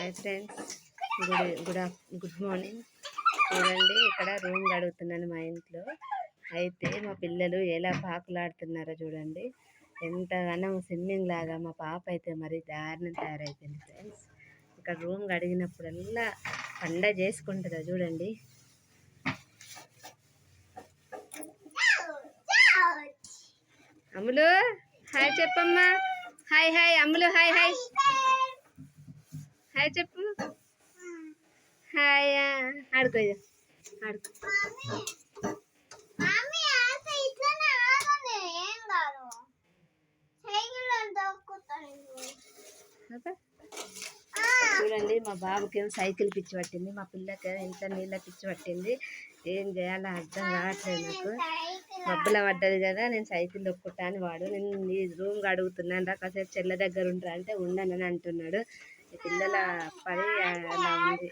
Hi friends, good morning. చూడండి, ఇక్కడ room గడుగుతున్నాను మా ఇంట్లో. అయితే మా పిల్లలు ఎలా పాకులాడుతున్నారో చూడండి. ఎంతగానో స్విమ్మింగ్ లాగా మా పాప అయితే మరి దారుణం తయారైపోయింది ఫ్రెండ్స్. ఇక్కడ రూమ్ గడిగినప్పుడల్లా పండగ చేసుకుంటుందా చూడండి. అమ్ములు హాయ్ చెప్పమ్మా. హాయ్ హాయ్ అమ్ములు, హాయ్ హాయ్ హాయ్ చెప్పు. హాయ్ ఆడుకో, ఆడుకో. చూడండి, మా బాబుకి సైకిల్ పిచ్చి పట్టింది, మా పిల్లకి ఇంత నీళ్ళ పిచ్చి పట్టింది. ఏం చేయాలో అర్థం కావట్లేదు నాకు. మబ్బుల పడ్డది కదా, నేను సైకిల్ దొక్కుంటా అని వాడు, నేను నీ రూమ్ అడుగుతున్నాను రా కాసేపు చెల్ల దగ్గర ఉంటా అంటే ఉండనని అంటున్నాడు. ఈ పిల్లల పని అలా ఉంది.